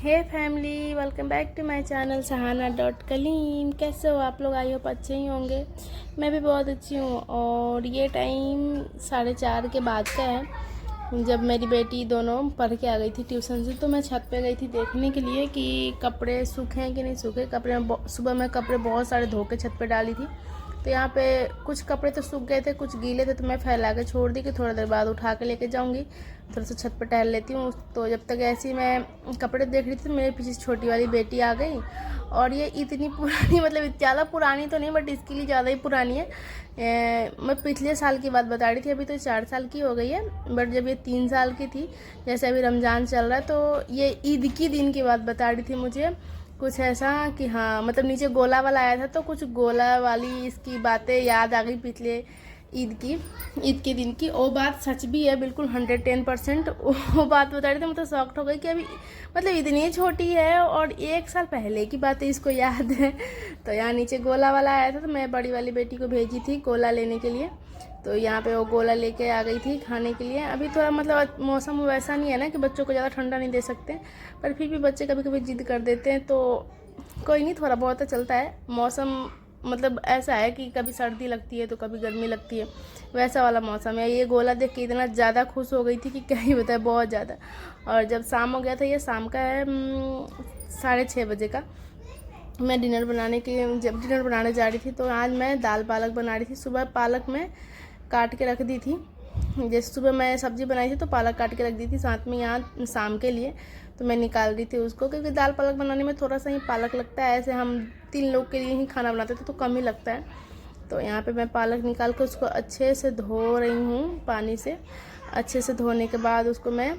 Hey family, welcome back to my channel Sahana Kaleem. कैसे हो आप लोग? आई होप अच्छे ही होंगे। मैं भी बहुत अच्छी हूँ। और ये टाइम 4:30 के बाद का है, जब मेरी बेटी दोनों पढ़ के आ गई थी ट्यूशन से। तो मैं छत पे गई थी देखने के लिए कि कपड़े सूखे हैं कि नहीं सूखे। सुबह मैं कपड़े बहुत सारे धो के छत पे डाली थी। तो यहाँ पे कुछ कपड़े तो सूख गए थे, कुछ गीले थे, तो मैं फैला के छोड़ दी कि थोड़ा देर बाद उठा के लेके जाऊँगी, थोड़ा सा छत पर टहल लेती हूँ। तो जब तक ऐसे ही मैं कपड़े देख रही थी तो मेरे पीछे छोटी वाली बेटी आ गई। और ये इतनी पुरानी, मतलब ज़्यादा पुरानी तो नहीं, बट इसके लिए ज़्यादा ही पुरानी है। मैं पिछले साल की बात बता रही थी, अभी तो 4 साल की हो गई है, बट जब ये 3 साल की थी, जैसे अभी रमज़ान चल रहा है, तो ये ईद की दिन की बात बता रही थी मुझे। कुछ ऐसा कि हाँ, मतलब नीचे गोला वाला आया था, तो कुछ गोला वाली इसकी बातें याद आ गई पिछले ईद के दिन की। वो बात सच भी है, बिल्कुल 110%। वो बात बता रही थी, मतलब शॉक्ड हो गई कि अभी मतलब इतनी छोटी है और 1 साल पहले की बातें इसको याद है। तो यहाँ नीचे गोला वाला आया था, तो मैं बड़ी वाली बेटी को भेजी थी गोला लेने के लिए। तो यहाँ पे वो गोला लेके आ गई थी खाने के लिए। अभी थोड़ा मतलब मौसम वैसा नहीं है ना कि बच्चों को ज़्यादा ठंडा नहीं दे सकते, पर फिर भी बच्चे कभी कभी जिद कर देते हैं, तो कोई नहीं, थोड़ा बहुत तो चलता है। मौसम मतलब ऐसा है कि कभी सर्दी लगती है तो कभी गर्मी लगती है, वैसा वाला मौसम है। ये गोला देख के इतना ज़्यादा खुश हो गई थी कि क्या ही बताए, बहुत ज़्यादा। और जब शाम हो गया था, ये शाम का है 6:30 बजे का, मैं जब डिनर बनाने जा रही थी, तो आज मैं दाल पालक बना रही थी। सुबह पालक में काट के रख दी थी, जैसे सुबह मैं सब्ज़ी बनाई थी तो पालक काट के रख दी थी, साथ में यहाँ शाम के लिए तो मैं निकाल रही थी उसको, क्योंकि दाल पालक बनाने में थोड़ा सा ही पालक लगता है। ऐसे हम 3 लोग के लिए ही खाना बनाते थे तो कम ही लगता है। तो यहाँ पे मैं पालक निकाल कर उसको अच्छे से धो रही हूँ पानी से। अच्छे से धोने के बाद उसको मैं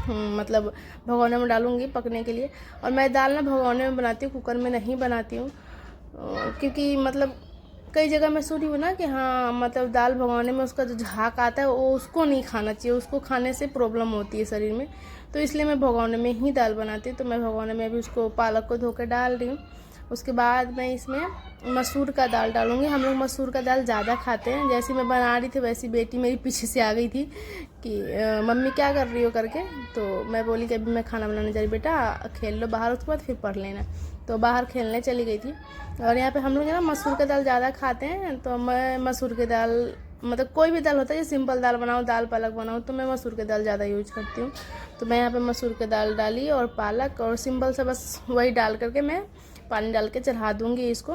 मतलब भगोने में डालूँगी पकने के लिए। और मैं दाल ना भगोने में बनाती हूँ, कुकर में नहीं बनाती हूँ, क्योंकि मतलब कई जगह मैं सुनी हूँ ना कि हाँ, मतलब दाल भगोने में उसका जो झाग आता है वो उसको नहीं खाना चाहिए, उसको खाने से प्रॉब्लम होती है शरीर में। तो इसलिए मैं भगोने में ही दाल बनाती हूँ। तो मैं भगोने में भी उसको पालक को धो कर डाल रही हूँ। उसके बाद मैं इसमें मसूर का दाल डालूँगी। हम लोग मसूर का दाल ज़्यादा खाते हैं। जैसे मैं बना रही थी वैसी बेटी मेरी पीछे से आ गई थी कि मम्मी क्या कर रही हो करके। तो मैं बोली कि अभी मैं खाना बनाने जा रही, बेटा खेल लो बाहर, उसके बाद फिर पढ़ लेना। तो बाहर खेलने चली गई थी। और यहाँ पे हम लोग ना मसूर का दाल ज़्यादा खाते हैं, तो मैं मसूर के दाल, मतलब कोई भी दाल होता है, सिंपल दाल बनाओ, दाल पालक बनाओ, तो मैं मसूर के दाल ज़्यादा यूज करती हूँ। तो मैं यहाँ पे मसूर के दाल डाली और पालक, और सिंपल से बस वही डाल करके मैं पानी डाल के चढ़ा दूँगी इसको।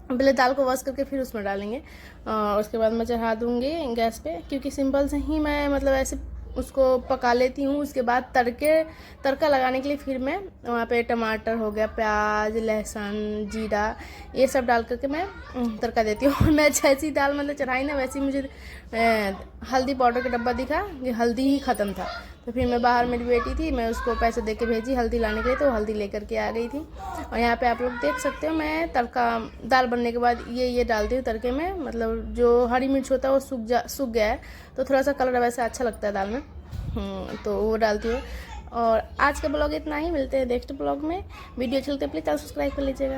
पहले दाल को वॉश करके फिर उसमें डालेंगे, उसके बाद मैं चढ़ा दूँगी गैस पे, क्योंकि सिंपल से ही मैं मतलब ऐसे उसको पका लेती हूँ। उसके बाद तड़का लगाने के लिए फिर मैं वहाँ पे टमाटर हो गया, प्याज, लहसुन, जीरा, ये सब डाल करके मैं तड़का देती हूँ। और मैं जैसी दाल मतलब चढ़ाई ना, वैसे ही मुझे हल्दी पाउडर का डब्बा दिखा कि हल्दी ही ख़त्म था। तो फिर मैं बाहर, मेरी बेटी थी, मैं उसको पैसे दे के भेजी हल्दी लाने के लिए, तो हल्दी लेकर के आ गई थी। और यहाँ पे आप लोग देख सकते हो, मैं तड़का दाल बनने के बाद ये डालती हूँ तड़के में। मतलब जो हरी मिर्च होता है वो सूख गया है, तो थोड़ा सा कलर वैसे अच्छा लगता है दाल में, तो वो डालती हूँ। और आज का ब्लॉग इतना ही, मिलते हैं नेक्स्ट ब्लॉग में। वीडियो चलते प्लीज़ सब्सक्राइब कर लीजिएगा।